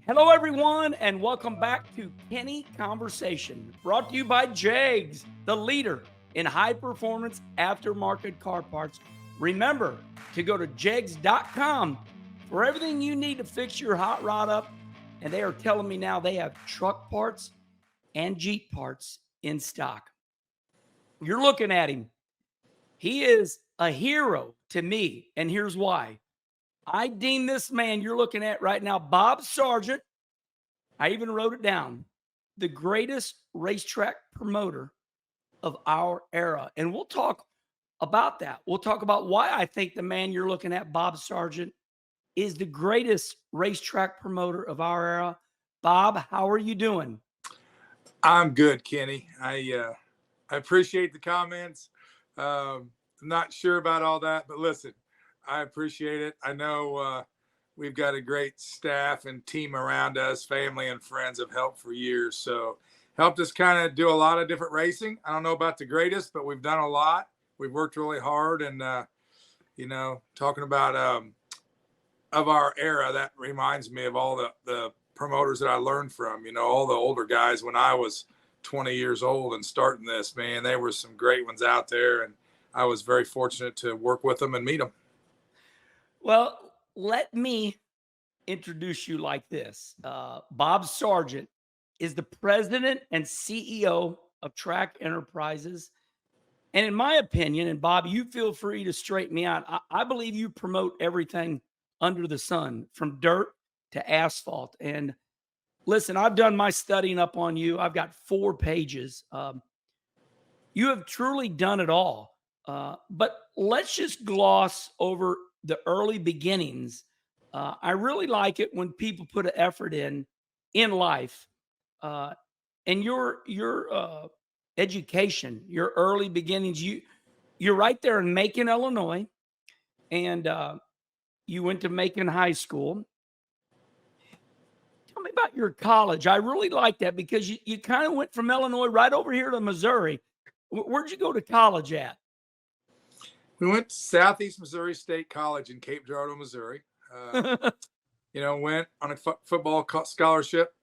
Hello, everyone, and welcome back to Kenny Conversation, brought to you by JEGS, the leader in high-performance aftermarket car parts. Remember to go to jegs.com for everything you need to fix your hot rod up, and they are telling me now they have truck parts and Jeep parts in stock. You're looking at him. He is a hero to me, and here's why. I deem this man you're looking at right now, Bob Sargent. I even wrote it down. The greatest racetrack promoter of our era. And we'll talk about that. We'll talk about why I think the man you're looking at, Bob Sargent, is the greatest racetrack promoter of our era. Bob, how are you doing? I'm good, Kenny. I appreciate the comments. I'm not sure about all that, but listen, I appreciate it. I know we've got a great staff and team around us. Family and friends have helped for years. So helped us kind of do a lot of different racing. I don't know about the greatest, but we've done a lot. We've worked really hard. And, talking about of our era, that reminds me of all the promoters that I learned from, all the older guys when I was 20 years old and starting this, man. There were some great ones out there. And I was very fortunate to work with them and meet them. Well, let me introduce you like this. Bob Sargent is the president and CEO of Track Enterprises. And in my opinion, and Bob, you feel free to straighten me out, I believe you promote everything under the sun, from dirt to asphalt. And listen, I've done my studying up on you. I've got 4 pages. You have truly done it all. But let's just gloss over the early beginnings. I really like it when people put an effort in life, and your education, your early beginnings. You're right there in Macon, Illinois, and you went to Macon High School. Tell me about your college. I really like that because you kind of went from Illinois right over here to Missouri. Where'd you go to college at? We went to Southeast Missouri State College in Cape Girardeau, Missouri. Went on a football scholarship,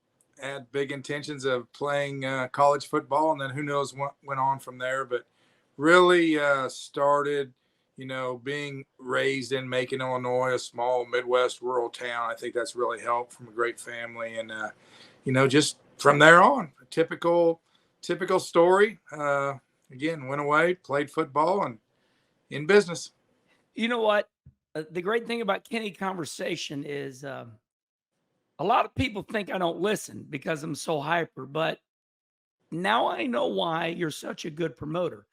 had big intentions of playing college football, and then who knows what went on from there. But really started, being raised in Macon, Illinois, a small Midwest rural town. I think that's really helped, from a great family. And, just from there on, a typical story. Again, went away, played football, and in business. You know what? The great thing about Kenny Conversation is a lot of people think I don't listen because I'm so hyper, but now I know why you're such a good promoter,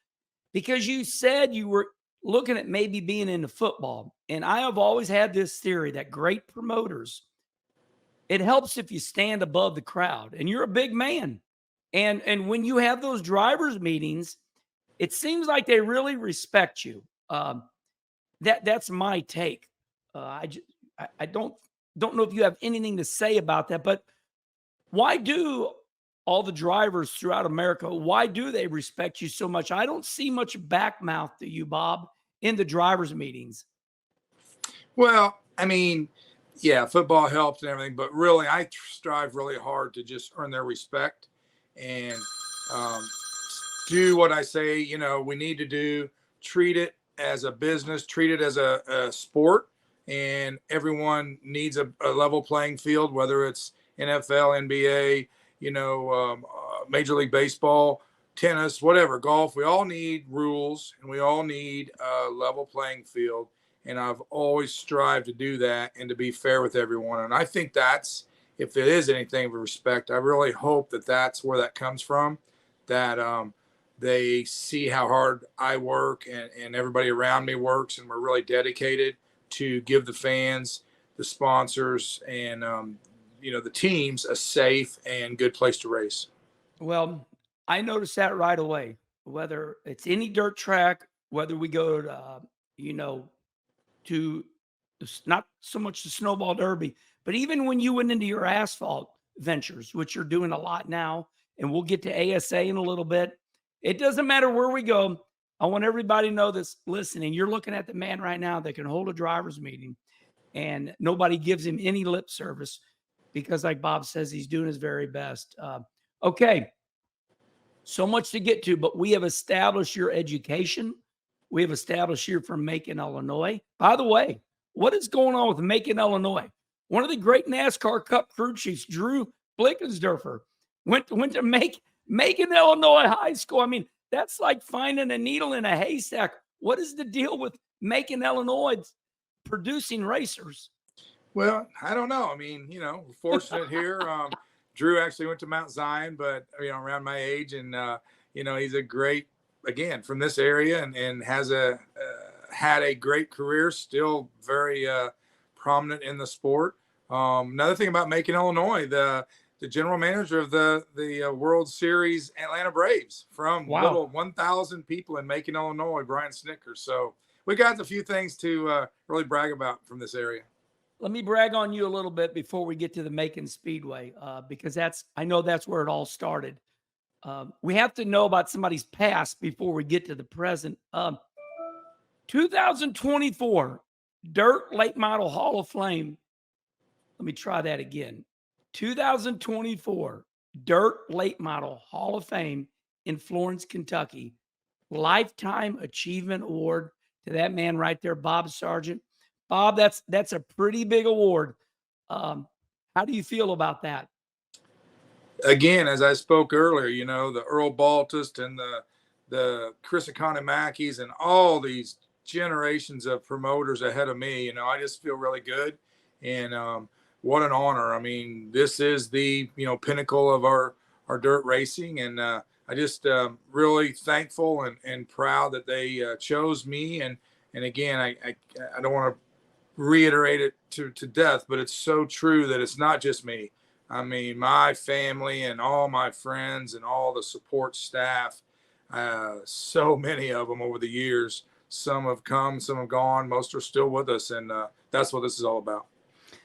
because you said you were looking at maybe being into football. And I have always had this theory that great promoters, it helps if you stand above the crowd, and you're a big man. And when you have those drivers meetings, it seems like they really respect you. That's my take. I don't know if you have anything to say about that, but why do all the drivers throughout America, why do they respect you so much? I don't see much backmouth to you, Bob, in the drivers meetings. Well, I mean, yeah, football helps and everything, but really I strive really hard to just earn their respect and do what I say, we need to do, treat it as a business, treat it as a sport, and everyone needs a level playing field, whether it's NFL, NBA, Major League Baseball, tennis, whatever, golf. We all need rules, and we all need a level playing field. And I've always strived to do that and to be fair with everyone. And I think that's, if there is anything of respect, I really hope that that's where that comes from, that they see how hard I work and everybody around me works, and we're really dedicated to give the fans, the sponsors, and the teams a safe and good place to race. Well, I noticed that right away. Whether it's any dirt track, whether we go to not so much the snowball derby, but even when you went into your asphalt ventures, which you're doing a lot now, and we'll get to ASA in a little bit. It doesn't matter where we go. I want everybody to know this. Listening, you're looking at the man right now that can hold a driver's meeting, and nobody gives him any lip service. because, like Bob says, he's doing his very best. Okay, so much to get to, but we have established your education. We have established you're from Macon, Illinois. By the way, what is going on with Macon, Illinois? One of the great NASCAR Cup crew chiefs, Drew Blickensderfer, went to Macon, Illinois high school. I mean, that's like finding a needle in a haystack. What is the deal with Macon, Illinois producing racers? Well, I don't know. I mean, we're fortunate here. Drew actually went to Mount Zion, but around my age, and he's a great, again, from this area, and has had a great career, still very prominent in the sport. Another thing about Macon, Illinois, the general manager of the World Series Atlanta Braves from little 1,000 people in Macon, Illinois, Brian Snickers. So we got a few things to really brag about from this area. Let me brag on you a little bit before we get to the Macon Speedway, because I know that's where it all started. We have to know about somebody's past before we get to the present. 2024 Dirt Late Model Hall of Fame. Let me try that again. 2024 Dirt Late Model Hall of Fame in Florence, Kentucky. Lifetime Achievement Award to that man right there, Bob Sargent. Bob, that's a pretty big award. How do you feel about that? Again, as I spoke earlier, the Earl Baltist and the Chris Economacchis and all these generations of promoters ahead of me, I just feel really good. And what an honor. I mean, this is the, pinnacle of our dirt racing. And I just really thankful and proud that they chose me. And again, I don't want to reiterate it to death, but it's so true that it's not just me. I mean, my family and all my friends and all the support staff, so many of them over the years. Some have come, some have gone, most are still with us. And that's what this is all about.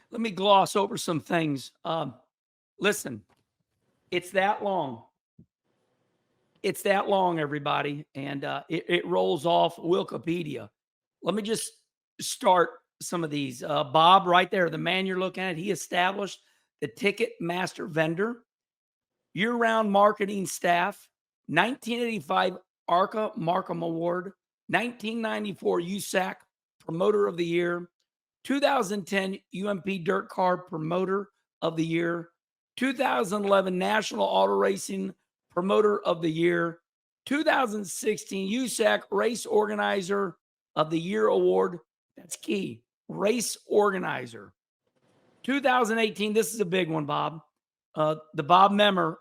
Let me gloss over some things. Listen, it's that long. It's that long, everybody. And it rolls off Wikipedia. Let me just start some of these. Bob, right there, the man you're looking at, he established the Ticket Master Vendor, year-round marketing staff, 1985 ARCA Markham Award, 1994 USAC Promoter of the Year, 2010 UMP Dirt Car Promoter of the Year, 2011 National Auto Racing Promoter of the Year, 2016 USAC Race Organizer of the Year Award. That's key. Race Organizer. 2018, this is a big one, Bob. The Bob Memmer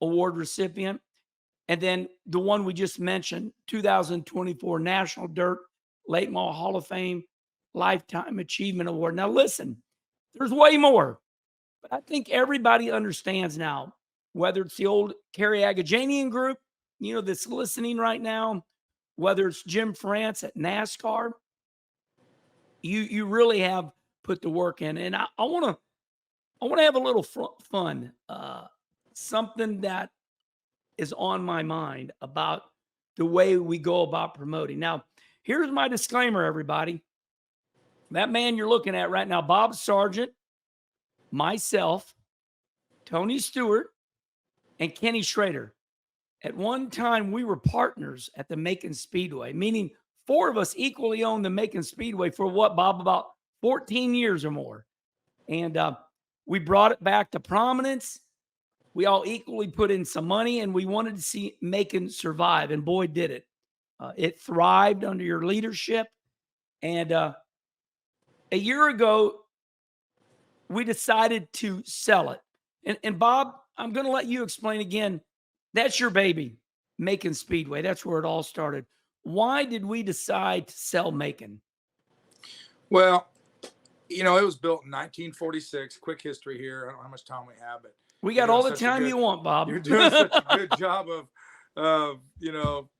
Award recipient. And then the one we just mentioned, 2024 National Dirt Late Model Hall of Fame Lifetime Achievement Award. Now, listen, there's way more. But I think everybody understands now, whether it's the old Kerry Agajanian group, that's listening right now, whether it's Jim France at NASCAR, you really have put the work in. And I want to have a little fun, something that is on my mind about the way we go about promoting. Now, here's my disclaimer, everybody. That man you're looking at right now, Bob Sargent, myself, Tony Stewart, and Kenny Schrader. At one time, we were partners at the Macon Speedway, meaning 4 of us equally owned the Macon Speedway for what, Bob? About 14 years or more. And we brought it back to prominence. We all equally put in some money, and we wanted to see Macon survive. And boy, did it. It thrived under your leadership. And a year ago, we decided to sell it. And Bob, I'm going to let you explain again. That's your baby, Macon Speedway. That's where it all started. Why did we decide to sell Macon? Well, it was built in 1946. Quick history here. I don't know how much time we have, but we got all the time you want, Bob. You're doing such a good job of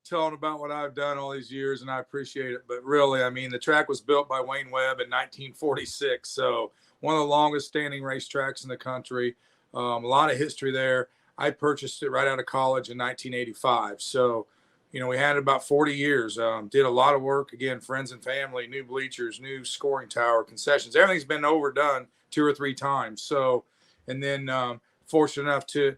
telling about what I've done all these years, and I appreciate it. But really, I mean, the track was built by Wayne Webb in 1946. So one of the longest standing racetracks in the country. A lot of history there. I purchased it right out of college in 1985. So, we had about 40 years, did a lot of work. Again, friends and family, new bleachers, new scoring tower, concessions. Everything's been overdone 2 or 3 times. So, and then fortunate enough to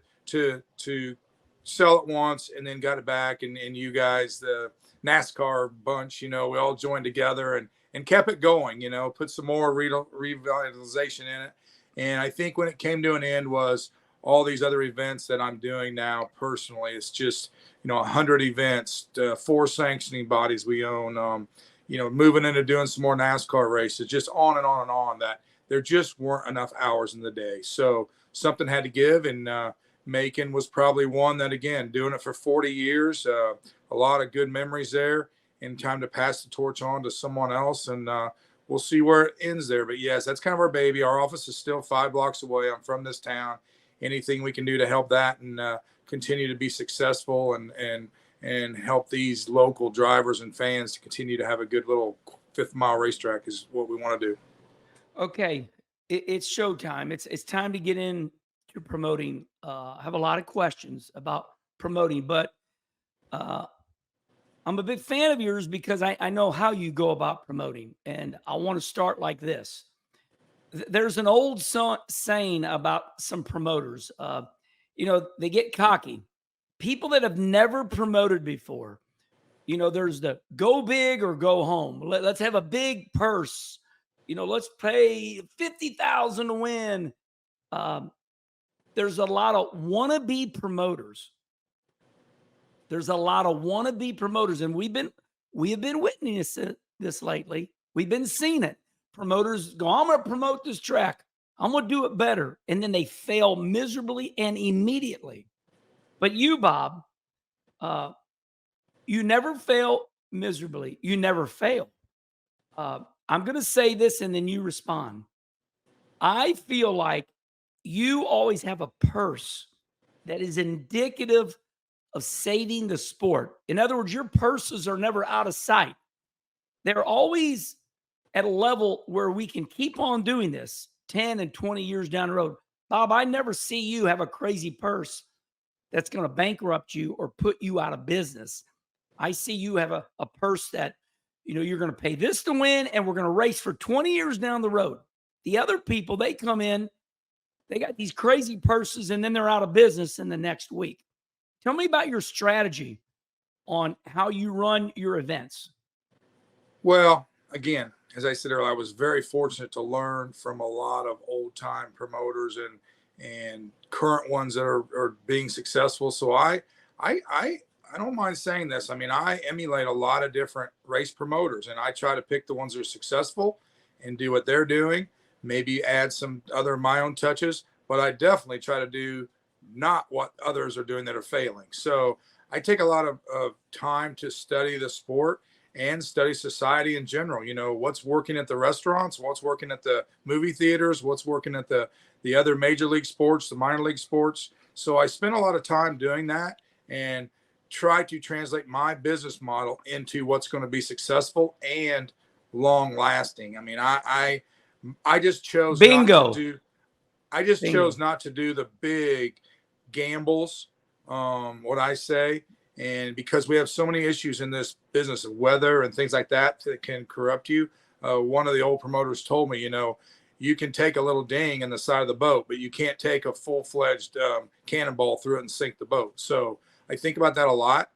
sell it once, and then got it back. And you guys, the NASCAR bunch, we all joined together and kept it going. Put some more revitalization in it. And I think when it came to an end was all these other events that I'm doing now personally. It's just 100 events, 4 sanctioning bodies we own. Moving into doing some more NASCAR races, just on and on and on. That there just weren't enough hours in the day, so something had to give. And Macon was probably one that, again, doing it for 40 years, a lot of good memories there, and time to pass the torch on to someone else. And we'll see where it ends there. But yes, that's kind of our baby. Our office is still 5 blocks away. I'm from this town. Anything we can do to help that and continue to be successful and help these local drivers and fans to continue to have a good little 5th mile racetrack is what we want to do. Okay, it's showtime. It's time to get into promoting. I have a lot of questions about promoting, but I'm a big fan of yours because I know how you go about promoting, and I want to start like this. There's an old saying about some promoters. They get cocky. People that have never promoted before, there's the go big or go home. Let's have a big purse. Let's pay $50,000 to win. There's a lot of wannabe promoters. And we have been witnessing this lately. We've been seeing it. Promoters go, I'm going to promote this track. I'm going to do it better. And then they fail miserably and immediately. But you, Bob, you never fail miserably. You never fail. I'm going to say this and then you respond. I feel like you always have a purse that is indicative of saving the sport. In other words, your purses are never out of sight. They're always at a level where we can keep on doing this 10 and 20 years down the road. Bob, I never see you have a crazy purse that's going to bankrupt you or put you out of business. I see you have a purse that, you're going to pay this to win, and we're going to race for 20 years down the road. The other people, they come in, they got these crazy purses, and then they're out of business in the next week. Tell me about your strategy on how you run your events. Well, again, as I said earlier, I was very fortunate to learn from a lot of old-time promoters and current ones that are being successful. So I don't mind saying this. I mean, I emulate a lot of different race promoters, and I try to pick the ones that are successful and do what they're doing, maybe add some other my own touches, but I definitely try to do not what others are doing that are failing. So I take a lot of time to study the sport and study society in general. What's working at the restaurants, what's working at the movie theaters, what's working at the other major league sports, the minor league sports. So I spend a lot of time doing that and try to translate my business model into what's going to be successful and long lasting. I mean, I just chose Bingo. chose not to do the big gambles, what I say. And because we have so many issues in this business of weather and things like that can corrupt you. One of the old promoters told me, you can take a little ding in the side of the boat, but you can't take a full-fledged cannonball through it and sink the boat. So I think about that a lot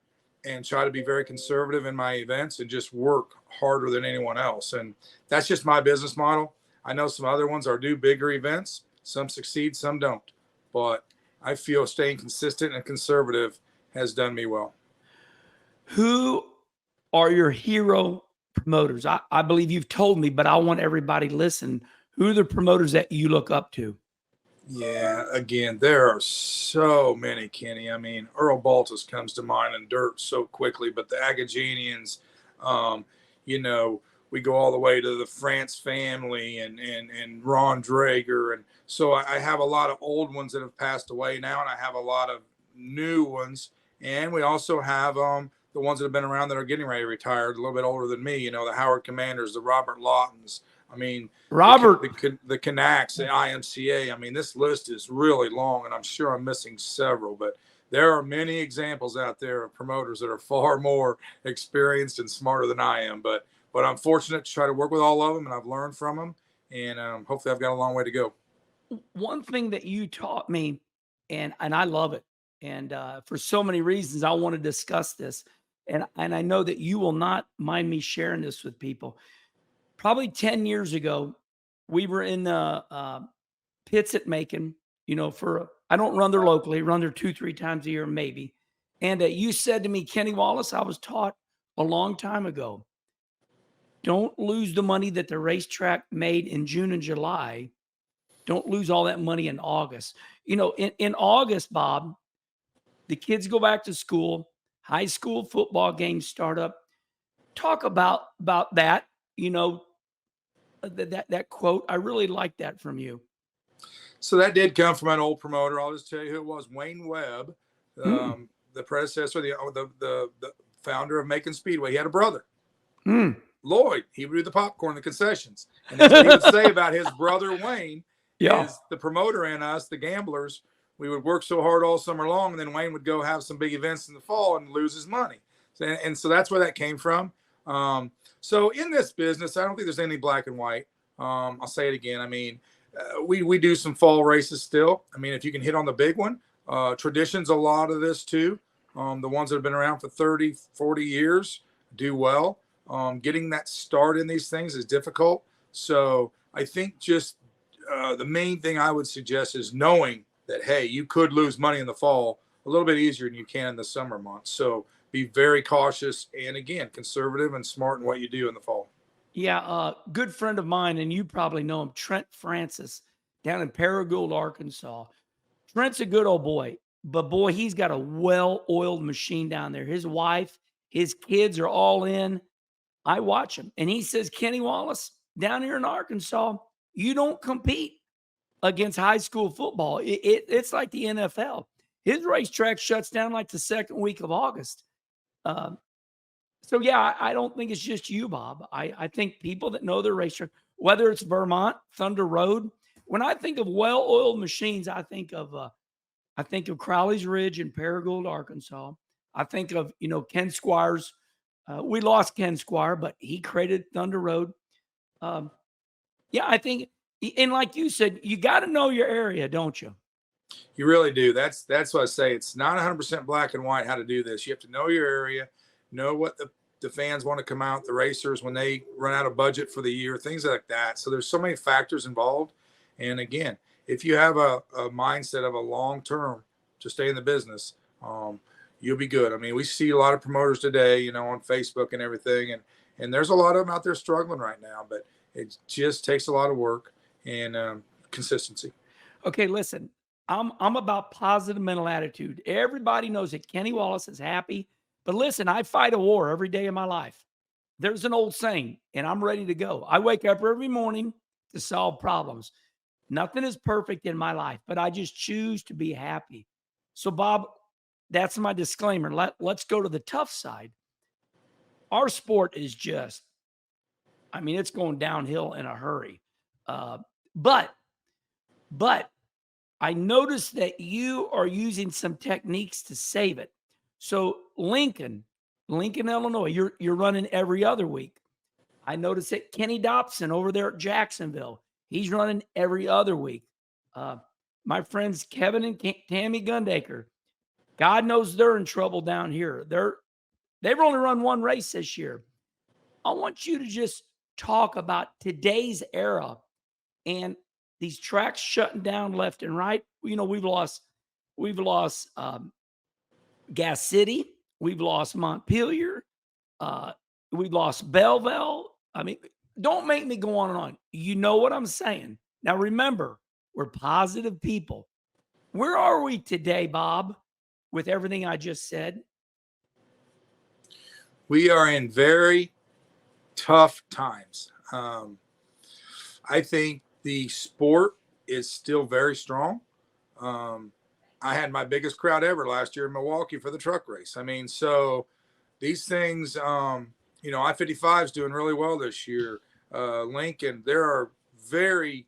and try to be very conservative in my events and just work harder than anyone else. And that's just my business model. I know some other ones do bigger events. Some succeed, some don't. But I feel staying consistent and conservative has done me well. Who are your hero promoters? I believe you've told me, but I want everybody to listen. Who are the promoters that you look up to? Yeah, again, there are so many, Kenny. I mean, Earl Baltus comes to mind in dirt so quickly, but the Agajanians, we go all the way to the France family and Ron Drager. And so I have a lot of old ones that have passed away now, and I have a lot of new ones. And we also have the ones that have been around that are getting ready to retire, a little bit older than me, the Howard Commanders, the Robert Laughtons. I mean, Robert, the Canaks, the IMCA. I mean, this list is really long, and I'm sure I'm missing several, but there are many examples out there of promoters that are far more experienced and smarter than I am. But I'm fortunate to try to work with all of them, and I've learned from them, and hopefully I've got a long way to go. One thing that you taught me, and I love it, and for so many reasons, I want to discuss this, and I know that you will not mind me sharing this with people. Probably 10 years ago, we were in the pits at Macon. For I don't run there locally, run there 2, 3 times a year, maybe. And you said to me, Kenny Wallace, I was taught a long time ago, don't lose the money that the racetrack made in June and July. Don't lose all that money in August. In August, Bob, the kids go back to school, high school football games start up. Talk about that, that quote. I really like that from you. So that did come from an old promoter. I'll just tell you who it was. Wayne Webb, the predecessor, the founder of Macon Speedway. He had a brother, Lloyd. He would do the popcorn, the concessions. And that's what he would say about his brother, Wayne, is the promoter and us, the gamblers, we would work so hard all summer long, and then Wayne would go have some big events in the fall and lose his money. And so that's where that came from. So in this business, I don't think there's any black and white. I'll say it again. I mean, we do some fall races still. I mean, if you can hit on the big one, tradition's a lot of this too. The ones that have been around for 30, 40 years do well. Getting that start in these things is difficult. So I think just the main thing I would suggest is knowing that, hey, you could lose money in the fall a little bit easier than you can in the summer months. So be very cautious and, again, conservative and smart in what you do in the fall. Yeah, good friend of mine, and you probably know him, Trent Francis, down in Paragould, Arkansas. Trent's a good old boy, but boy, he's got a well-oiled machine down there. His wife, his kids are all in. I watch him, and he says, Kenny Wallace, down here in Arkansas, you don't compete against high school football. It's like the NFL. His racetrack shuts down like the second week of August. So, yeah, I don't think it's just you, Bob. I think people that know their racetrack, whether it's Vermont, Thunder Road. When I think of well-oiled machines, I think of Crowley's Ridge in Paragould, Arkansas. I think of, Ken Squire's. We lost Ken Squire, but he created Thunder Road. Yeah, I think, and like you said, you got to know your area, don't you? You really do. That's what I say. It's not 100% black and white how to do this. You have to know your area, know what the fans want to come out, the racers, when they run out of budget for the year, things like that. So there's so many factors involved. And again, if you have a mindset of a long term to stay in the business, you'll be good. I mean, we see a lot of promoters today, on Facebook and everything, and there's a lot of them out there struggling right now, but it just takes a lot of work and consistency. Okay, listen, I'm about positive mental attitude. Everybody knows that Kenny Wallace is happy, but listen, I fight a war every day of my life. There's an old saying, and I'm ready to go. I wake up every morning to solve problems. Nothing is perfect in my life, but I just choose to be happy. So, Bob, that's my disclaimer. Let's go to the tough side. Our sport is just, it's going downhill in a hurry. But I noticed that you are using some techniques to save it. So Lincoln, Illinois, you're running every other week. I noticed that Kenny Dobson over there at Jacksonville, he's running every other week. My friends Kevin and Tammy Gundaker, God knows they're in trouble down here. They've only run one race this year. I want you to just talk about today's era and these tracks shutting down left and right. We've lost Gas City. We've lost Montpelier. We've lost Belleville. Don't make me go on and on. You know what I'm saying. Now, remember, we're positive people. Where are we today, Bob, with everything I just said? We are in very tough times. I think the sport is still very strong. I had my biggest crowd ever last year in Milwaukee for the truck race. So these things, I-55 is doing really well this year. Lincoln, there are very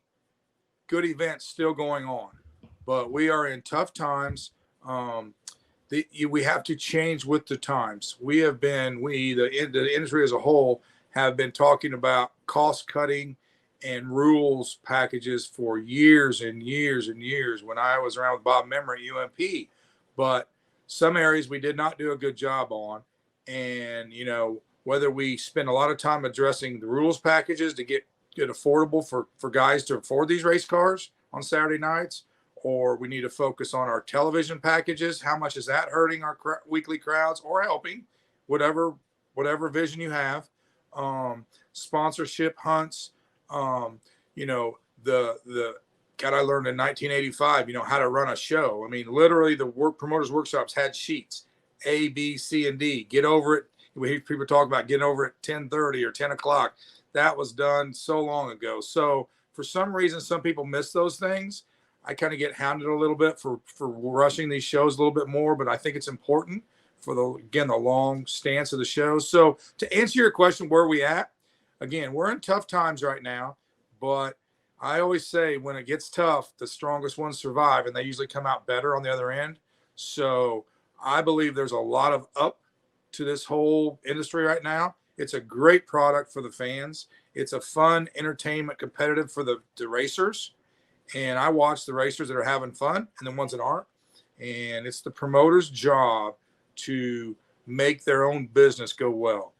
good events still going on, but we are in tough times. We have to change with the times. The industry as a whole have been talking about cost cutting and rules packages for years and years and years when I was around with Bob Memory at UMP. But some areas we did not do a good job on. And, whether we spend a lot of time addressing the rules packages to get affordable for guys to afford these race cars on Saturday nights, or we need to focus on our television packages. How much is that hurting our weekly crowds or helping? Whatever vision you have. Sponsorship hunts. The God, I learned in 1985, how to run a show. I mean, literally the promoters workshops had sheets, A, B, C, and D. Get over it. We hear people talk about getting over at 10:30 or 10 o'clock. That was done so long ago. So for some reason, some people miss those things. I kind of get hounded a little bit for rushing these shows a little bit more, but I think it's important for the long stance of the show. So to answer your question, where are we at? Again, we're in tough times right now, but I always say when it gets tough, the strongest ones survive, and they usually come out better on the other end. So I believe there's a lot of up to this whole industry right now. It's a great product for the fans. It's a fun entertainment, competitive for the racers. And I watch the racers that are having fun and the ones that aren't. And it's the promoter's job to make their own business go well.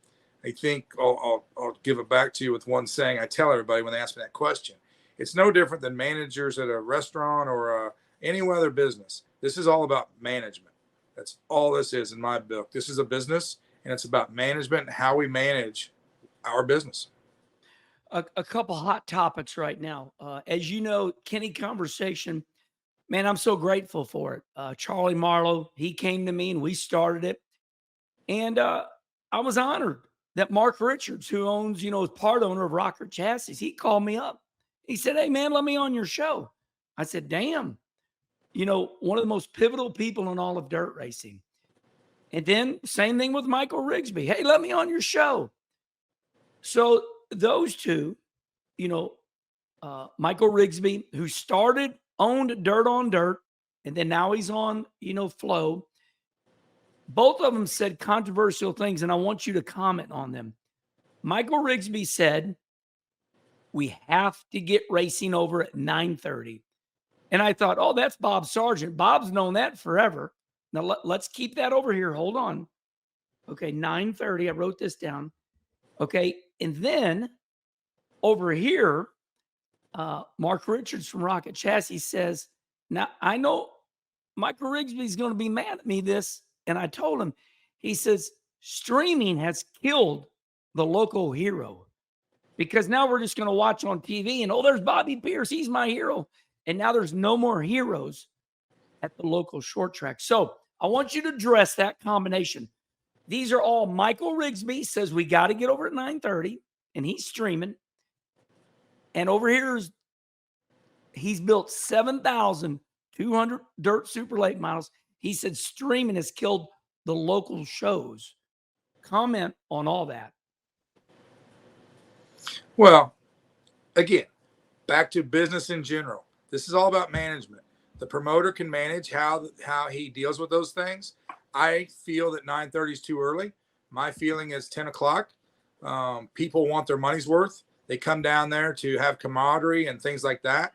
I think I'll give it back to you with one saying I tell everybody when they ask me that question. It's no different than managers at a restaurant or any other business. This is all about management. That's all this is in my book. This is a business, and it's about management and how we manage our business. A couple hot topics right now. As you know, Kenny Conversation, man, I'm so grateful for it. Charlie Marlowe, he came to me and we started it. And I was honored that Mark Richards, who owns, is part owner of Rocker Chassis, he called me up. He said, "Hey, man, let me on your show." I said, "Damn, one of the most pivotal people in all of dirt racing." And then same thing with Michael Rigsby. "Hey, let me on your show." So those two, Michael Rigsby, who owned Dirt on Dirt, and then now he's on, Flow. Both of them said controversial things, and I want you to comment on them. Michael Rigsby said, "We have to get racing over at 9:30. And I thought, oh, that's Bob Sargent. Bob's known that forever. Now let's keep that over here. Hold on. Okay, 9:30. I wrote this down. Okay, and then over here, Mark Richards from Rocket Chassis says, "Now I know Michael Rigsby's going to be mad at me this." And I told him, he says, "Streaming has killed the local hero because now we're just going to watch on TV and, oh, there's Bobby Pierce. He's my hero." And now there's no more heroes at the local short track. So I want you to address that combination. These are all Michael Rigsby says we got to get over at 9:30, and he's streaming. And over here, he's built 7,200 dirt super late models. He said streaming has killed the local shows. Comment on all that. Well, again, back to business in general. This is all about management. The promoter can manage how he deals with those things. I feel that 9:30 is too early. My feeling is 10 o'clock. People want their money's worth. They come down there to have camaraderie and things like that.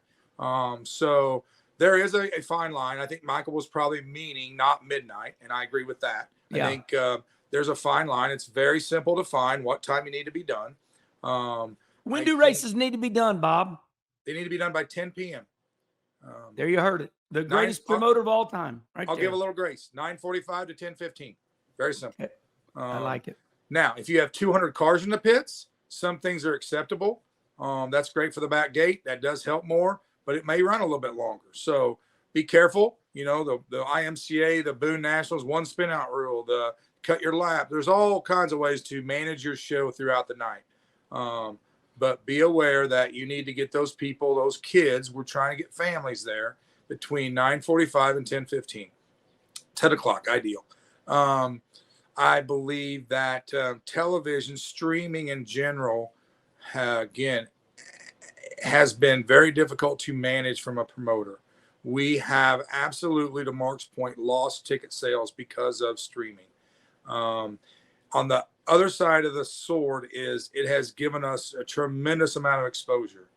So there is a fine line. I think Michael was probably meaning not midnight, and I agree with that. Yeah. I think there's a fine line. It's very simple to find what time you need to be done. When do races need to be done, Bob? They need to be done by 10 p.m. There you heard it. The greatest promoter of all time. I'll give a little grace. 9:45 to 10:15. Very simple. I like it. Now, if you have 200 cars in the pits, some things are acceptable. That's great for the back gate. That does help more, but it may run a little bit longer. So be careful. The IMCA, the Boone Nationals, one spin out rule, the cut your lap. There's all kinds of ways to manage your show throughout the night. But be aware that you need to get those people, those kids, we're trying to get families there between 9:45 and 10:15. 10 o'clock, ideal. I believe that television streaming in general, again, has been very difficult to manage from a promoter. We have absolutely, to Mark's point, lost ticket sales because of streaming. On the other side of the sword is it has given us a tremendous amount of exposure.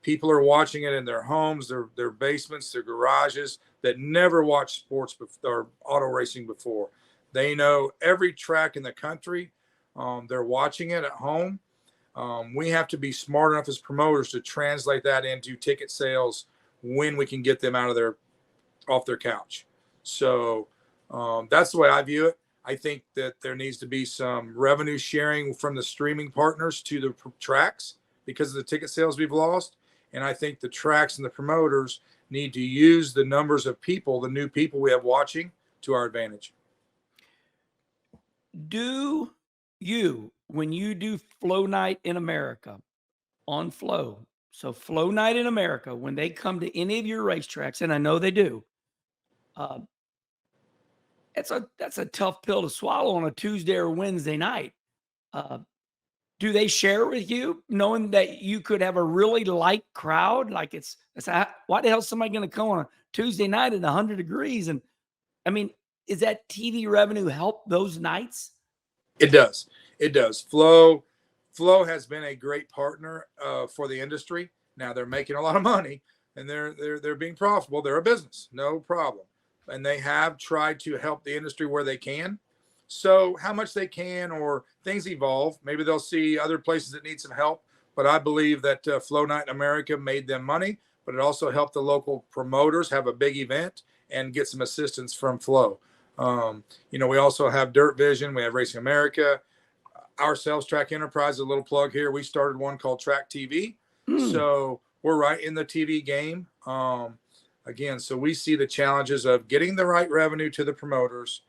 People are watching it in their homes, their basements, their garages that never watched sports or auto racing before. They know every track in the country. They're watching it at home. We have to be smart enough as promoters to translate that into ticket sales when we can get them off their couch. So that's the way I view it. I think that there needs to be some revenue sharing from the streaming partners to the tracks because of the ticket sales we've lost. And I think the tracks and the promoters need to use the numbers of people, the new people we have watching, to our advantage. Do you, when you do Flow Night in America on Flow, so Flow Night in America, when they come to any of your racetracks, and I know they do, that's a tough pill to swallow on a Tuesday or Wednesday night. Do they share with you, knowing that you could have a really light crowd? Like why the hell is somebody going to come on a Tuesday night at 100 degrees? And I mean, is that TV revenue help those nights? It does. It does. Flow has been a great partner for the industry. Now they're making a lot of money and they're being profitable. They're a business, no problem. And they have tried to help the industry where they can. So how much they can, or things evolve. Maybe they'll see other places that need some help. But I believe that Flow Night in America made them money, but it also helped the local promoters have a big event and get some assistance from Flow. We also have Dirt Vision. We have Racing America. Ourselves, Track Enterprise, a little plug here. We started one called Track TV. So we're right in the TV game. Again, so we see the challenges of getting the right revenue to the promoters,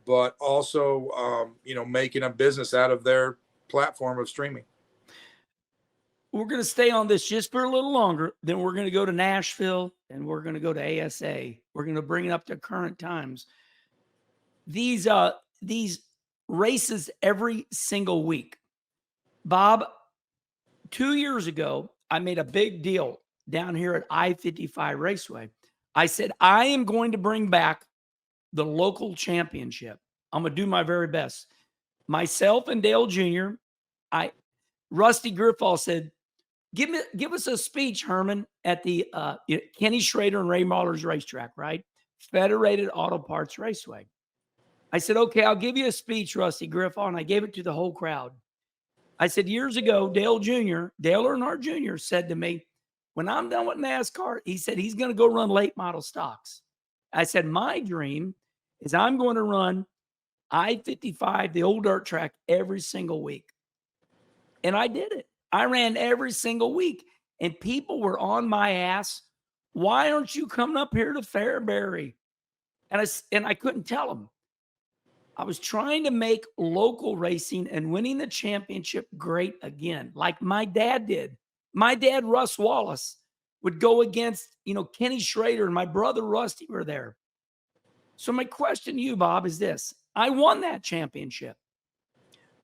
but also, making a business out of their platform of streaming. We're going to stay on this just for a little longer. Then we're going to go to Nashville and we're going to go to ASA. We're going to bring it up to current times. These races every single week. Bob, 2 years ago, I made a big deal down here at I-55 Raceway. I said, I am going to bring back the local championship. I'm going to do my very best. Myself and Dale Jr., Rusty Griffall said, give us a speech, Herman, at the Kenny Schrader and Ray Mahler's racetrack, right? Federated Auto Parts Raceway. I said, okay, I'll give you a speech, Rusty Griffall, and I gave it to the whole crowd. I said, years ago, Dale Earnhardt Jr. said to me, when I'm done with NASCAR, he said he's going to go run late model stocks. I said, my dream is I'm going to run I-55, the old dirt track, every single week. And I did it. I ran every single week. And people were on my ass. Why aren't you coming up here to Fairbury? And I couldn't tell them. I was trying to make local racing and winning the championship great again, like my dad did. My dad, Russ Wallace, would go against, Kenny Schrader, and my brother Rusty were there. So my question to you, Bob, is this. I won that championship,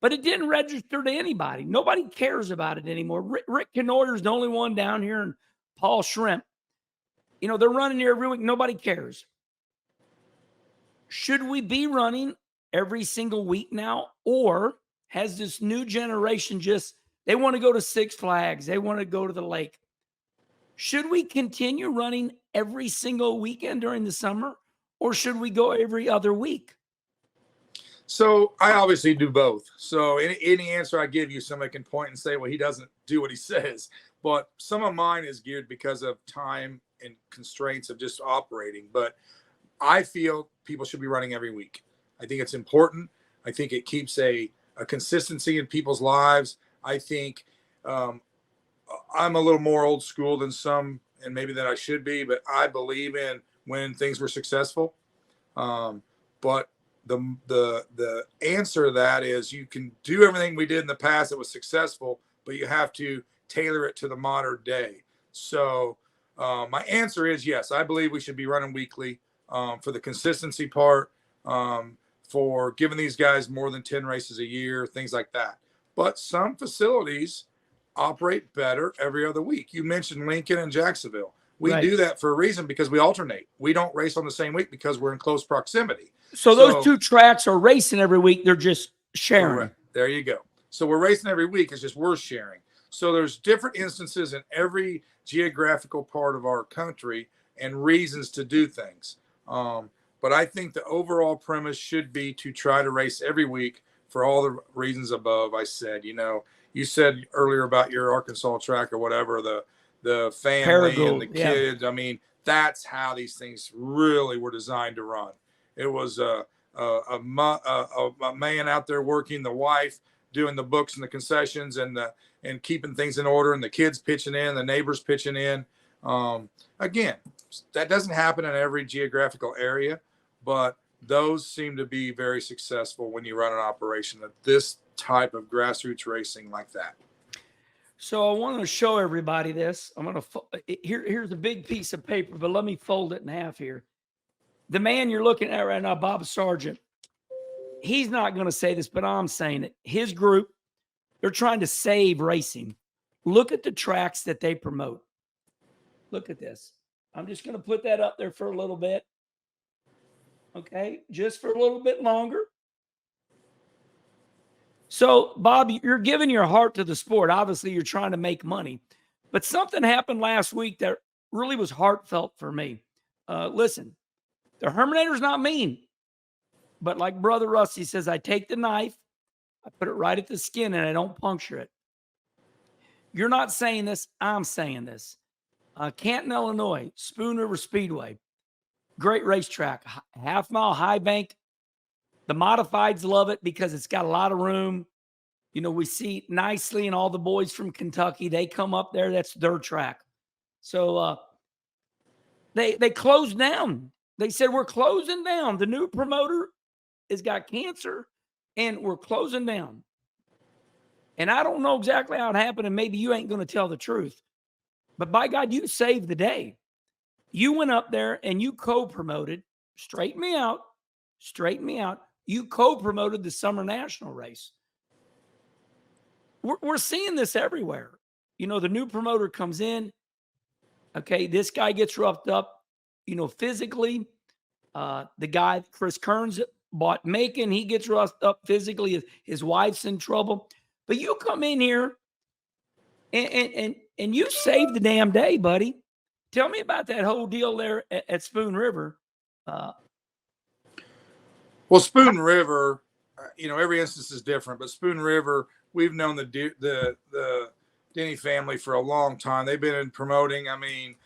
but it didn't register to anybody. Nobody cares about it anymore. Rick Knoyer's the only one down here, and Paul Shrimp. They're running here every week. Nobody cares. Should we be running every single week now? Or has this new generation they want to go to Six Flags. They want to go to the lake. Should we continue running every single weekend during the summer, or should we go every other week? So I obviously do both. So any answer I give you, somebody can point and say, well, he doesn't do what he says. But some of mine is geared because of time and constraints of just operating. But I feel people should be running every week. I think it's important. I think it keeps a consistency in people's lives. I think I'm a little more old school than some, and maybe that I should be, but I believe in when things were successful. But the answer to that is you can do everything we did in the past that was successful, but you have to tailor it to the modern day. So my answer is yes, I believe we should be running weekly for the consistency part, for giving these guys more than 10 races a year, things like that. But some facilities operate better every other week. You mentioned Lincoln and Jacksonville. We do that for a reason, because we alternate. We don't race on the same week because we're in close proximity. So those two tracks are racing every week. They're just sharing. Correct. There you go. So we're racing every week. It's just we're sharing. So there's different instances in every geographical part of our country and reasons to do things. But I think the overall premise should be to try to race every week for all the reasons above. I said, you said earlier about your Arkansas track or whatever, the family and the kids. I mean, that's how these things really were designed to run. It was a man out there working, the wife doing the books and the concessions and keeping things in order, and the kids pitching in, the neighbors pitching in. Again, that doesn't happen in every geographical area, but those seem to be very successful when you run an operation of this type of grassroots racing like that. So I want to show everybody this. I'm going to here's a big piece of paper, but let me fold it in half here. The man you're looking at right now, Bob Sargent, he's not going to say this, but I'm saying it. His group, they're trying to save racing. Look at the tracks that they promote. Look at this. I'm just going to put that up there for a little bit. Okay, just for a little bit longer. So, Bob, you're giving your heart to the sport. Obviously, you're trying to make money. But something happened last week that really was heartfelt for me. Listen, the Herminator's not mean. But like Brother Rusty says, I take the knife, I put it right at the skin, and I don't puncture it. You're not saying this. I'm saying this. Canton, Illinois, Spoon River Speedway. Great racetrack, half-mile high bank. The modifieds love it because it's got a lot of room. We see nicely, and all the boys from Kentucky, they come up there. That's their track. So they closed down. They said, we're closing down. The new promoter has got cancer, and we're closing down. And I don't know exactly how it happened, and maybe you ain't going to tell the truth. But by God, you saved the day. You went up there and you co-promoted, straighten me out. You co-promoted the Summer National race. We're seeing this everywhere. The new promoter comes in. Okay, this guy gets roughed up, physically. The guy, Chris Kearns, bought Macon. He gets roughed up physically. His wife's in trouble. But you come in here and you saved the damn day, buddy. Tell me about that whole deal there at Spoon River. Well, Spoon River, every instance is different, but Spoon River, we've known the Denny family for a long time. They've been in promoting. I mean,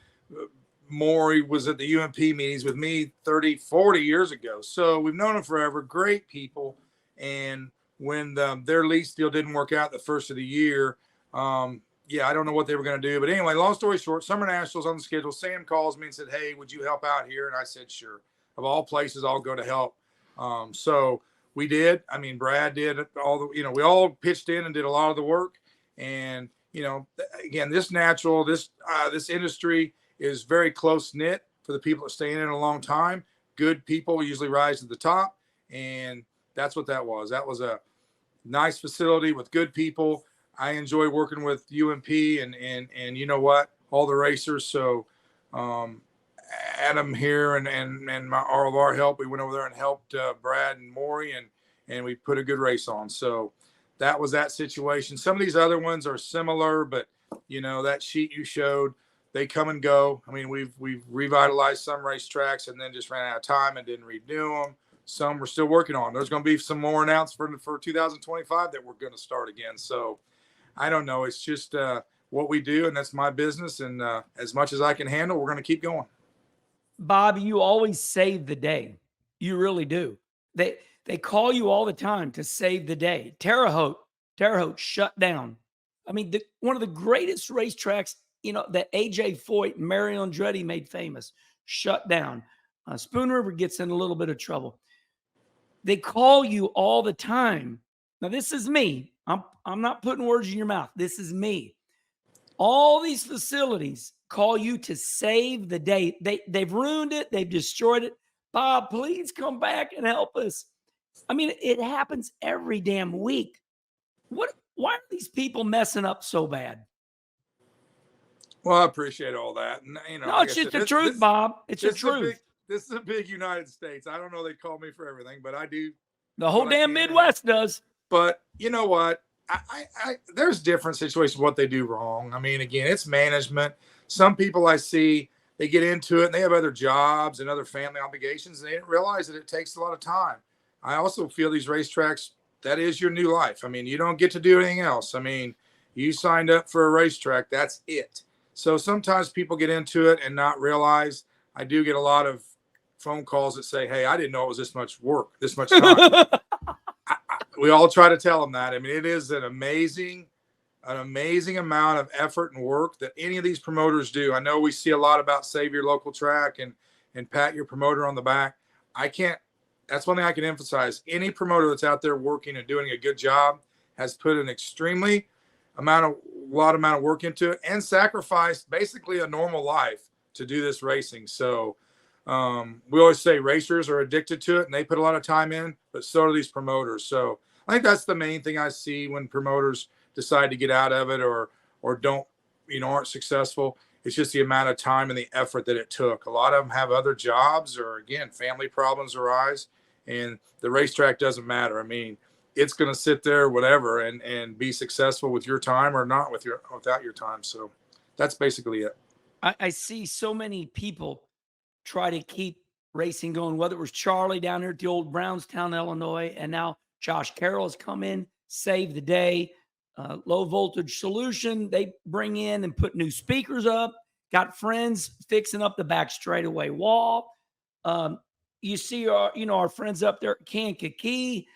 Maury was at the UMP meetings with me 30, 40 years ago. So we've known them forever. Great people. And when their lease deal didn't work out the first of the year, I don't know what they were going to do. But anyway, long story short, Summer Nationals on the schedule. Sam calls me and said, hey, would you help out here? And I said, sure. Of all places, I'll go to help. So we did. I mean, Brad did we all pitched in and did a lot of the work. And, again, this industry is very close knit for the people that stay in it a long time. Good people usually rise to the top. And that's what that was. That was a nice facility with good people. I enjoy working with UMP and you know what, all the racers. So, Adam here and all of our help, we went over there and helped Brad and Maury and we put a good race on. So that was that situation. Some of these other ones are similar, but that sheet you showed, they come and go. I mean, we've revitalized some racetracks and then just ran out of time and didn't redo them. Some we're still working on. There's going to be some more announced for 2025 that we're going to start again. So I don't know. It's just what we do, and that's my business. And as much as I can handle, we're going to keep going. Bob, you always save the day. You really do. They call you all the time to save the day. Terre Haute shut down. I mean, one of the greatest racetracks, that AJ Foyt and Mario Andretti made famous, shut down. Spoon River gets in a little bit of trouble. They call you all the time. Now, this is me. I'm not putting words in your mouth. This is me. All these facilities call you to save the day. They've ruined it. They've destroyed it. Bob, please come back and help us. I mean, it happens every damn week. Why are these people messing up so bad? Well, I appreciate all that. And, no, it's just the truth, Bob. It's the truth. This is a big United States. I don't know they call me for everything, but I do. The whole damn Midwest does. But you know what? there's different situations what they do wrong. I mean, again, it's management. Some people I see, they get into it and they have other jobs and other family obligations, and they didn't realize that it takes a lot of time. I also feel these racetracks, that is your new life. I mean, you don't get to do anything else. I mean, you signed up for a racetrack, that's it. So sometimes people get into it and not realize. I do get a lot of phone calls that say, hey, I didn't know it was this much work, this much time. We all try to tell them that. I mean, it is an amazing amount of effort and work that any of these promoters do. I know we see a lot about save your local track and pat your promoter on the back. That's one thing I can emphasize. Any promoter that's out there working and doing a good job has put an extremely lot of work into it and sacrificed basically a normal life to do this racing. So we always say racers are addicted to it and they put a lot of time in, but so do these promoters. So I think that's the main thing I see when promoters decide to get out of it or don't, aren't successful. It's just the amount of time and the effort that it took. A lot of them have other jobs or, again, family problems arise, and the racetrack doesn't matter. I mean, it's going to sit there, whatever, and be successful with your time or not without your time. So that's basically it. I see so many people try to keep racing going, whether it was Charlie down there at the old Brownstown, Illinois, and now Josh Carroll has come in, saved the day. Low voltage solution, they bring in and put new speakers up, got friends fixing up the back straightaway wall. You see our friends up there at Kankakee.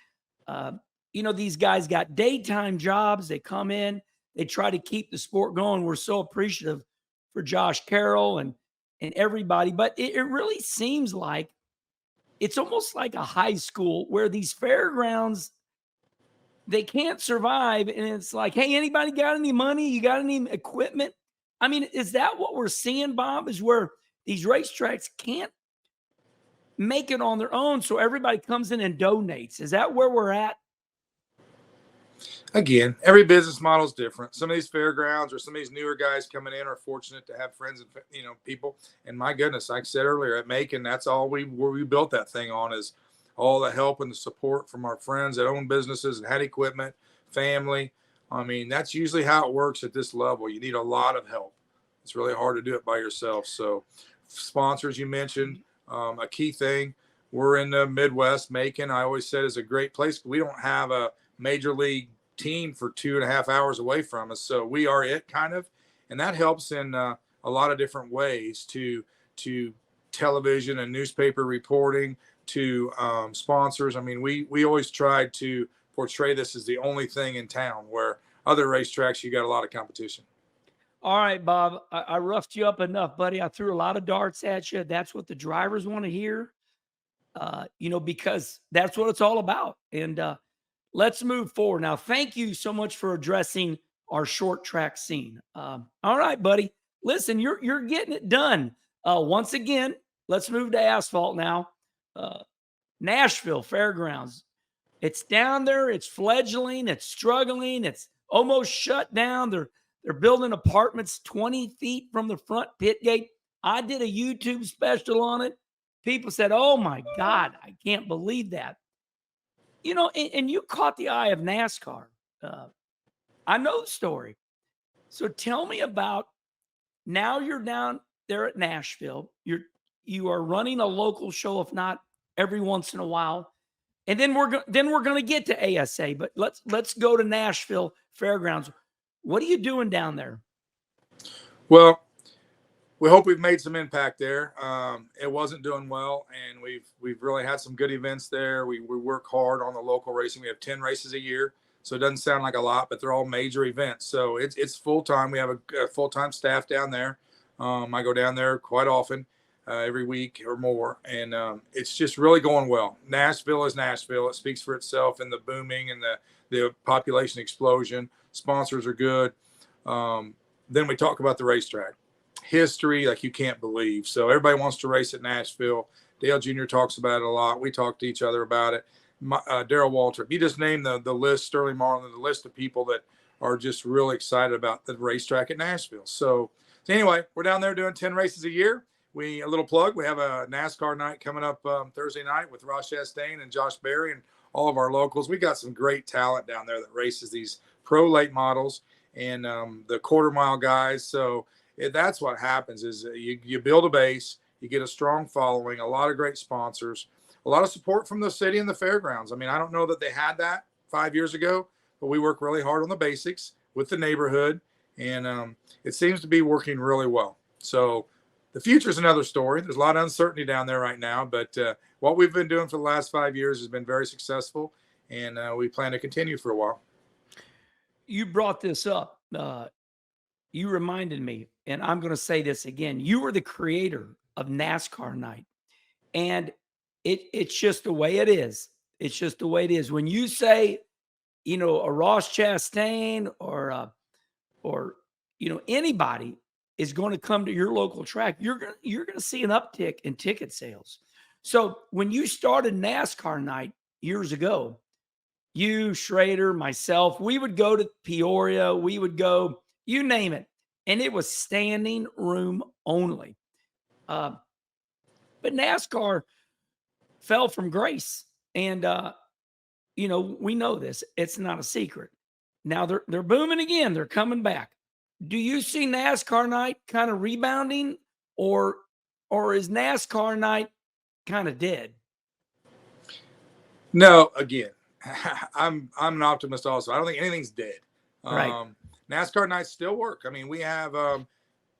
These guys got daytime jobs. They come in, they try to keep the sport going. We're so appreciative for Josh Carroll and everybody, but it really seems like it's almost like a high school where these fairgrounds, they can't survive. And it's like, hey, anybody got any money? You got any equipment? I mean, is that what we're seeing, Bob, is where these racetracks can't make it on their own, so everybody comes in and donates? Is that where we're at? Again, every business model is different. Some of these fairgrounds or some of these newer guys coming in are fortunate to have friends and people. And my goodness, like I said earlier, at Macon, that's all we built that thing on, is all the help and the support from our friends that own businesses and had equipment, family. I mean, that's usually how it works at this level. You need a lot of help. It's really hard to do it by yourself. So sponsors, you mentioned, a key thing. We're in the Midwest. Macon, I always said, is a great place. We don't have a major league team for 2.5 hours away from us. So we are it, kind of. And that helps in a lot of different ways, to television and newspaper reporting, to sponsors. I mean, we always tried to portray this as the only thing in town, where other racetracks, you got a lot of competition. All right, Bob, I roughed you up enough, buddy. I threw a lot of darts at you. That's what the drivers want to hear, because that's what it's all about. And let's move forward. Now, thank you so much for addressing our short track scene. All right, buddy. Listen, you're getting it done. Once again, let's move to asphalt now. Nashville Fairgrounds. It's down there. It's fledgling. It's struggling. It's almost shut down. They're building apartments 20 feet from the front pit gate. I did a YouTube special on it. People said, oh, my God, I can't believe that. And you caught the eye of NASCAR. I know the story. So tell me about, now you're down there at Nashville. You are running a local show, if not every once in a while. And then we're going to get to ASA, but let's go to Nashville Fairgrounds. What are you doing down there? Well, we hope we've made some impact there. It wasn't doing well, and we've really had some good events there. We work hard on the local racing. We have 10 races a year, so it doesn't sound like a lot, but they're all major events. So it's full-time. We have a full-time staff down there. I go down there quite often, every week or more, and it's just really going well. Nashville is Nashville. It speaks for itself in the booming and the population explosion. Sponsors are good. Then we talk about the racetrack. History, like you can't believe. So everybody wants to race at Nashville. Dale Jr. talks about it a lot. We talk to each other about it. Darrell Waltrip. You just named the list, Sterling Marlin, the list of people that are just really excited about the racetrack at Nashville. So anyway, we're down there doing 10 races a year. A little plug, we have a NASCAR night coming up Thursday night with Ross Chastain and Josh Berry and all of our locals. We got some great talent down there that races these pro late models and the quarter mile guys. So that's what happens is you build a base, you get a strong following, a lot of great sponsors, a lot of support from the city and the fairgrounds. I mean, I don't know that they had that 5 years ago, but we work really hard on the basics with the neighborhood, and it seems to be working really well. So the future is another story. There's a lot of uncertainty down there right now, but what we've been doing for the last 5 years has been very successful, and we plan to continue for a while. You brought this up. You reminded me, and I'm going to say this again. You were the creator of NASCAR Night, and it's just the way it is. It's just the way it is. When you say, a Ross Chastain or anybody is going to come to your local track, you're going to see an uptick in ticket sales. So when you started NASCAR Night years ago, you, Schrader, myself, we would go to Peoria, we would go, you name it, and it was standing room only. But NASCAR fell from grace, and we know this. It's not a secret. Now they're booming again. They're coming back. Do you see NASCAR Night kind of rebounding, or is NASCAR Night kind of dead? No, again, I'm an optimist also. I don't think anything's dead. Right. NASCAR Nights still work. I mean, we have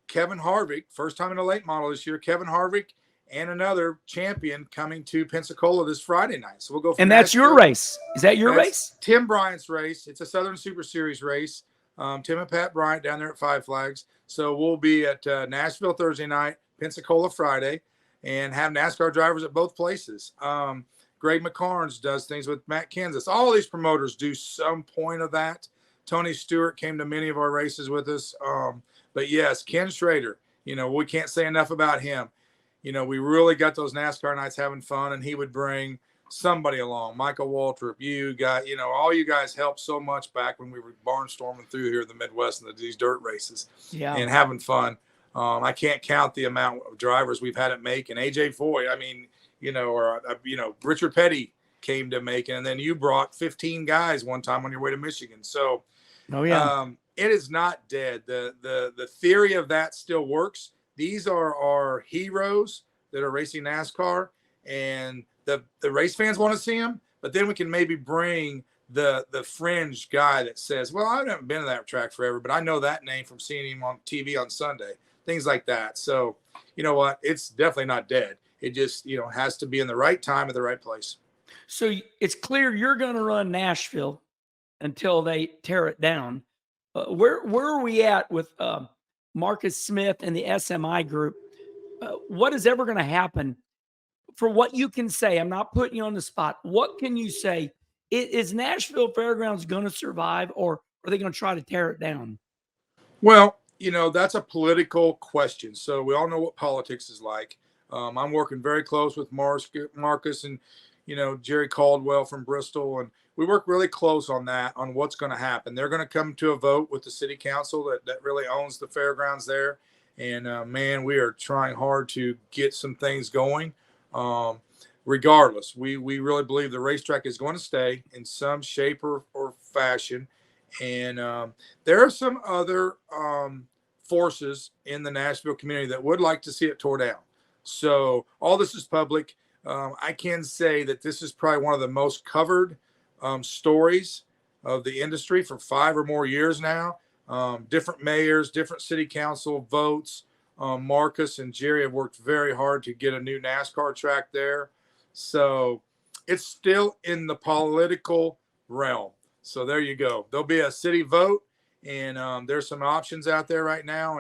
Kevin Harvick, first time in a late model this year, Kevin Harvick and another champion coming to Pensacola this Friday night. So we'll go. And that's your race. Is that your race? Tim Bryant's race. It's a Southern Super Series race. Tim and Pat Bryant down there at Five Flags. So we'll be at Nashville Thursday night, Pensacola Friday, and have NASCAR drivers at both places. Greg McCarnes does things with Matt Kansas. All these promoters do some point of that. Tony Stewart came to many of our races with us. But yes, Ken Schrader, we can't say enough about him. We really got those NASCAR nights having fun, and he would bring somebody along. Michael Waltrip, all you guys helped so much back when we were barnstorming through here in the Midwest and these dirt races and having fun. I can't count the amount of drivers we've had at Macon. AJ Foy, Richard Petty came to Macon, and then you brought 15 guys one time on your way to Michigan. So, it is not dead. The theory of that still works. These are our heroes that are racing NASCAR, and the race fans want to see them, but then we can maybe bring the fringe guy that says, well, I haven't been to that track forever, but I know that name from seeing him on TV on Sunday, things like that. So, you know what? It's definitely not dead. It just, has to be in the right time at the right place. So it's clear you're going to run Nashville until they tear it down. Where are we at with Marcus Smith and the SMI group? What is ever going to happen? For what you can say, I'm not putting you on the spot. What can you say? Is Nashville Fairgrounds going to survive, or are they going to try to tear it down? Well, that's a political question. So we all know what politics is like. I'm working very close with Marcus and, Jerry Caldwell from Bristol. And we work really close on that, on what's going to happen. They're going to come to a vote with the city council that really owns the fairgrounds there. And, man, we are trying hard to get some things going. Regardless, we really believe the racetrack is going to stay in some shape or fashion. And there are some other forces in the Nashville community that would like to see it tore down. So all this is public. I can say that this is probably one of the most covered stories of the industry for 5 or more years now. Different mayors, different city council votes. Marcus and Jerry have worked very hard to get a new NASCAR track there. So it's still in the political realm. So there you go. There'll be a city vote, and there's some options out there right now,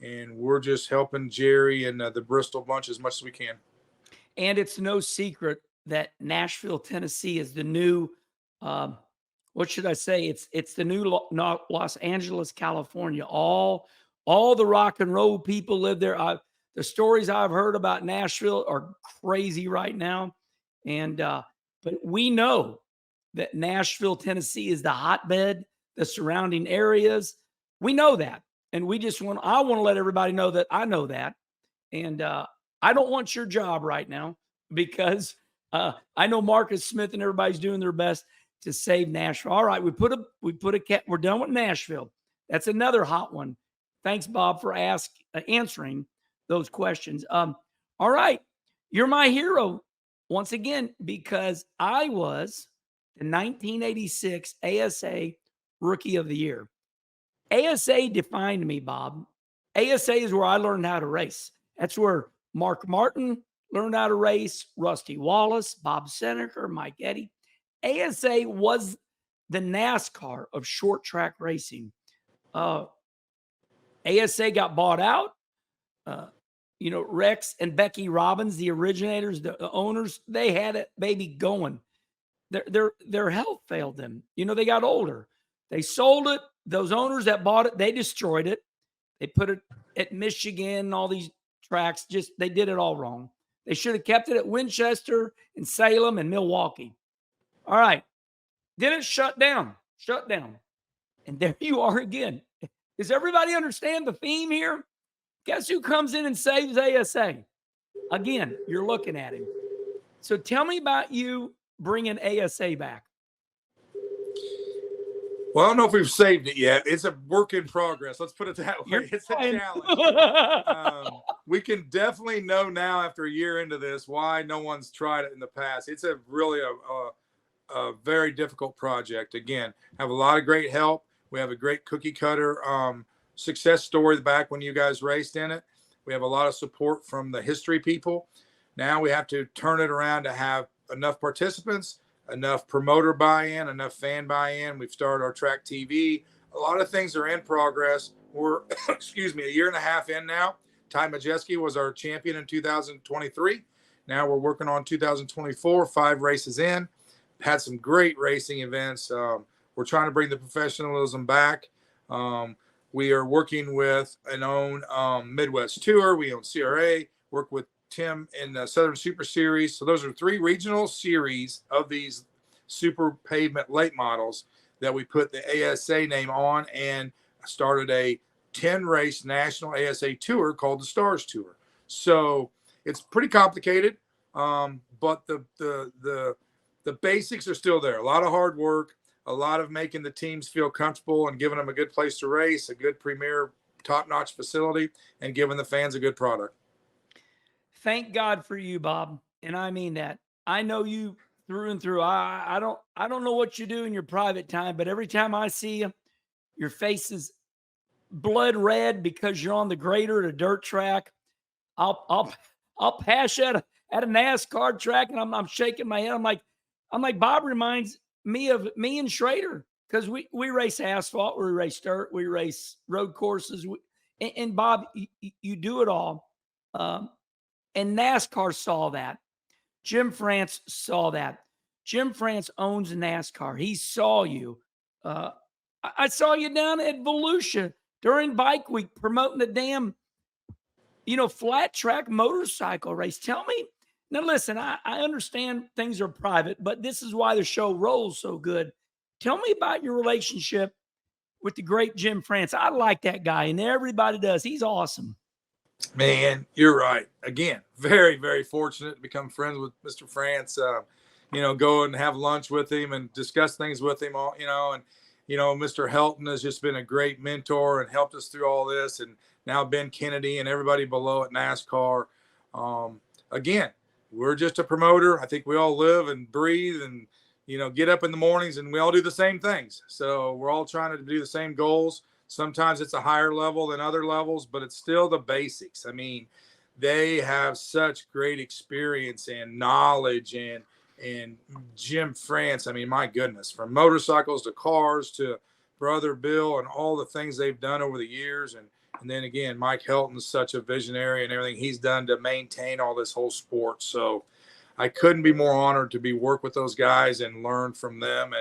and we're just helping Jerry and the Bristol bunch as much as we can. And it's no secret that Nashville, Tennessee is the new, what should I say? It's the new Los Angeles, California. All the rock and roll people live there. The stories I've heard about Nashville are crazy right now. And but we know that Nashville, Tennessee is the hotbed, the surrounding areas. We know that. And I want to let everybody know that I know that. And I don't want your job right now because I know Marcus Smith and everybody's doing their best. to save Nashville. All right, we're done with Nashville. That's another hot one. Thanks, Bob, for answering those questions. All right, you're my hero once again because I was the 1986 ASA Rookie of the Year. ASA defined me, Bob. ASA is where I learned how to race. That's where Mark Martin learned how to race, Rusty Wallace, Bob Seneca, Mike Eddy. ASA was the NASCAR of short track racing. ASA got bought out. Rex and Becky Robbins, the originators, the owners, they had it baby going. Their health failed them. They got older. They sold it. Those owners that bought it, they destroyed it. They put it at Michigan, all these tracks. They did it all wrong. They should have kept it at Winchester and Salem and Milwaukee. All right. Then it shut down. And there you are again. Does everybody understand the theme here? Guess who comes in and saves ASA? Again, you're looking at him. So tell me about you bringing ASA back. Well, I don't know if we've saved it yet. It's a work in progress. Let's put it that way. It's a challenge. We can definitely know now after a year into this why no one's tried it in the past. It's really a very difficult project. Again, have a lot of great help. We have a great cookie cutter success story back when you guys raced in it. We have a lot of support from the history people. Now we have to turn it around to have enough participants, enough promoter buy-in, enough fan buy-in. We've started our track TV. A lot of things are in progress. We're, a year and a half in now. Ty Majeski was our champion in 2023. Now we're working on 2024, 5 races in. Had some great racing events. We're trying to bring the professionalism back. We are working with an own Midwest Tour. We own CRA, work with Tim in the Southern Super Series. So those are 3 regional series of these super pavement late models that we put the ASA name on, and started a 10-race national ASA tour called the Stars Tour. So it's pretty complicated, but the basics are still there. A lot of hard work, a lot of making the teams feel comfortable and giving them a good place to race, a good premier top-notch facility, and giving the fans a good product. Thank God for you, Bob. And I mean that. I know you through and through. I don't know what you do in your private time, but every time I see you, your face is blood red because you're on the grader at a dirt track. I'll pass you at a NASCAR track, and I'm shaking my head. I'm like Bob reminds me of me and Schrader, because we race asphalt, we race dirt, we race road courses. And Bob, you do it all. And NASCAR saw that. Jim France saw that. Jim France owns NASCAR. He saw you. I saw you down at Volusia during Bike Week promoting the damn, flat track motorcycle race. Tell me. Now, listen, I understand things are private, but this is why the show rolls so good. Tell me about your relationship with the great Jim France. I like that guy, and everybody does. He's awesome. Man, you're right. Again, very, very fortunate to become friends with Mr. France. Go and have lunch with him and discuss things with him. Mr. Helton has just been a great mentor and helped us through all this. And now Ben Kennedy and everybody below at NASCAR. Again, we're just a promoter. I think we all live and breathe and, get up in the mornings, and we all do the same things. So we're all trying to do the same goals. Sometimes it's a higher level than other levels, but it's still the basics. I mean, they have such great experience and knowledge, and Jim France, I mean, my goodness, from motorcycles to cars to Brother Bill and all the things they've done over the years. And then again, Mike Helton's such a visionary and everything he's done to maintain all this whole sport. So I couldn't be more honored to work with those guys and learn from them.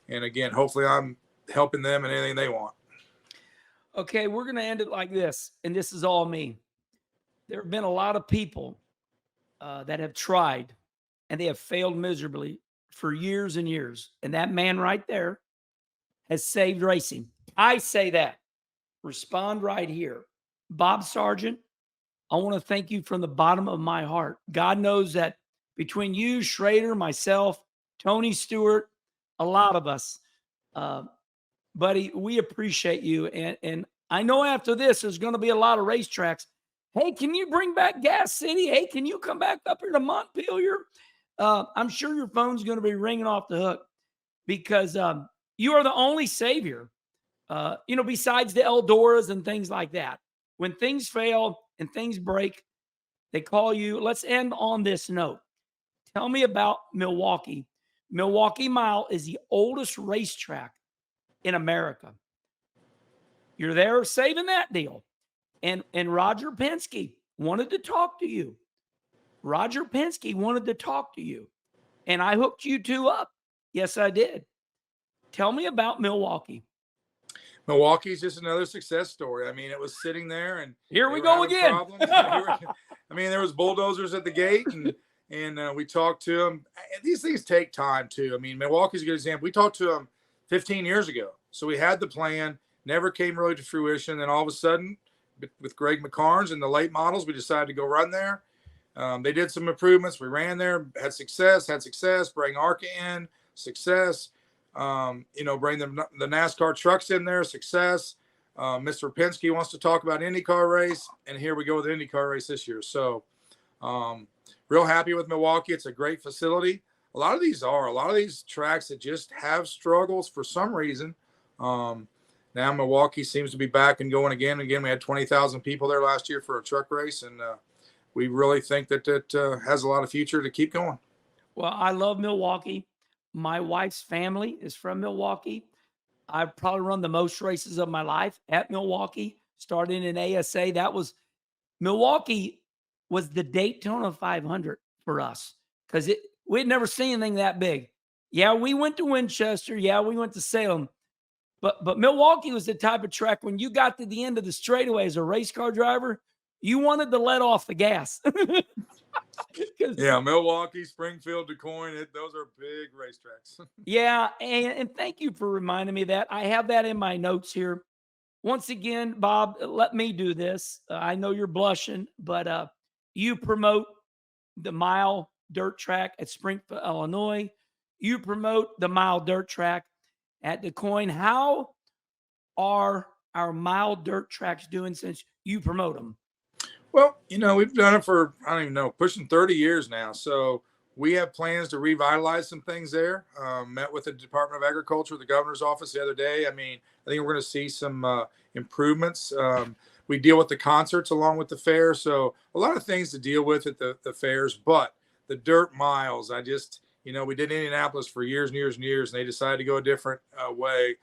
And again, hopefully I'm helping them in anything they want. Okay, we're going to end it like this, and this is all me. There have been a lot of people that have tried, and they have failed miserably for years and years. And that man right there has saved racing. I say that. Respond right here. Bob Sargent, I want to thank you from the bottom of my heart. God knows that between you, Schrader, myself, Tony Stewart, a lot of us. Buddy, we appreciate you. And I know after this, there's going to be a lot of racetracks. Hey, can you bring back Gas City? Hey, can you come back up here to Montpelier? I'm sure your phone's going to be ringing off the hook because you are the only savior, besides the Eldoras and things like that. When things fail and things break, they call you. Let's end on this note. Tell me about Milwaukee. Milwaukee Mile is the oldest racetrack in America. You're there saving that deal. And Roger Penske wanted to talk to you. Roger Penske wanted to talk to you. And I hooked you two up. Yes, I did. Tell me about Milwaukee. Milwaukee's just another success story. I mean, it was sitting there, and here we go again. There was bulldozers at the gate, and we talked to them. These things take time too. I mean, Milwaukee's a good example. We talked to them 15 years ago, so we had the plan. Never came really to fruition. Then all of a sudden, with Greg McCarnes and the late models, we decided to go run there. They did some improvements. We ran there, had success. Bring ARCA in, success. Bring the NASCAR trucks in there, success. Mr. Penske wants to talk about IndyCar race, and here we go with the IndyCar race this year. So real happy with Milwaukee. It's a great facility. A lot of these tracks that just have struggles for some reason. Now Milwaukee seems to be back and going again. Again, we had 20,000 people there last year for a truck race, and we really think that it has a lot of future to keep going. Well, I love Milwaukee. My wife's family is from Milwaukee. I've probably run the most races of my life at Milwaukee, starting in ASA. Milwaukee was the Daytona 500 for us because we'd never seen anything that big. Yeah, we went to Winchester. Yeah, we went to Salem. But Milwaukee was the type of track when you got to the end of the straightaway as a race car driver, you wanted to let off the gas. Yeah, Milwaukee, Springfield, Du Quoin, those are big racetracks. Yeah, and thank you for reminding me of that. I have that in my notes here. Once again, Bob, let me do this. I know you're blushing, but you promote the mile dirt track at Springfield, Illinois. You promote the mile dirt track at Du Quoin. How are our mile dirt tracks doing since you promote them? Well, we've done it for, I don't even know, pushing 30 years now. So we have plans to revitalize some things there. Met with the Department of Agriculture, the governor's office the other day. I think we're going to see some improvements. We deal with the concerts along with the fair. So a lot of things to deal with at the fairs, but the dirt miles, we did Indianapolis for years and years and years, and they decided to go a different way.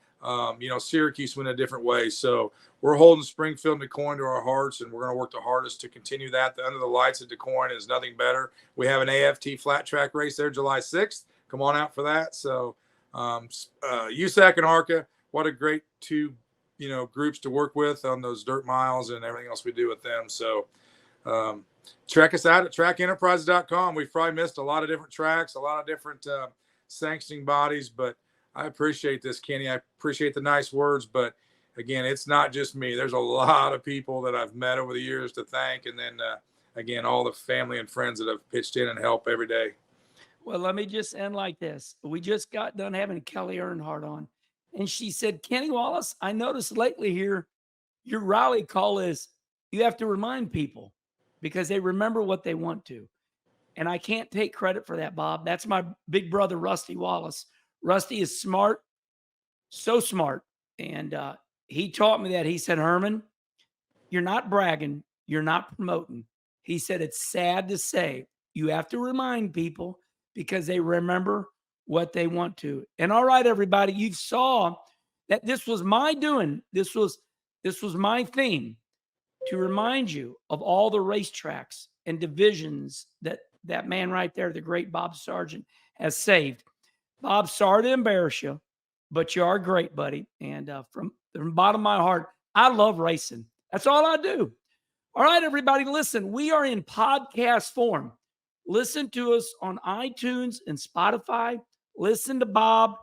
Syracuse went a different way. So we're holding Springfield and Du Quoin to our hearts, and we're going to work the hardest to continue that. The Under the Lights at Du Quoin is nothing better. We have an AFT flat track race there July 6th. Come on out for that. So USAC and ARCA, what a great two, groups to work with on those dirt miles and everything else we do with them. So check us out at trackenterprise.com. We've probably missed a lot of different tracks, a lot of different sanctioning bodies, but I appreciate this, Kenny. I appreciate the nice words, but again, it's not just me. There's a lot of people that I've met over the years to thank. And then again, all the family and friends that have pitched in and help every day. Well, let me just end like this. We just got done having Kelly Earnhardt on, and she said, Kenny Wallace, I noticed lately here, your rally call is you have to remind people because they remember what they want to. And I can't take credit for that, Bob. That's my big brother, Rusty Wallace. Rusty is smart, so smart. And he taught me that. He said, Herman, you're not bragging. You're not promoting. He said, it's sad to say you have to remind people because they remember what they want to. And all right, everybody, you saw that this was my doing. This was my theme to remind you of all the racetracks and divisions that man right there, the great Bob Sargent, has saved. Bob, sorry to embarrass you, but you are great, buddy. And from the bottom of my heart, I love racing. That's all I do. All right, everybody, listen, we are in podcast form. Listen to us on iTunes and Spotify. Listen to Bob.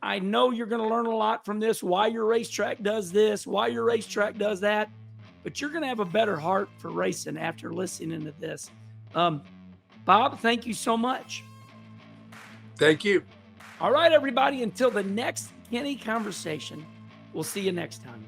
I know you're going to learn a lot from this, why your racetrack does this, why your racetrack does that, but you're going to have a better heart for racing after listening to this. Bob, thank you so much. Thank you. All right, everybody, until the next Kenny Conversation, we'll see you next time.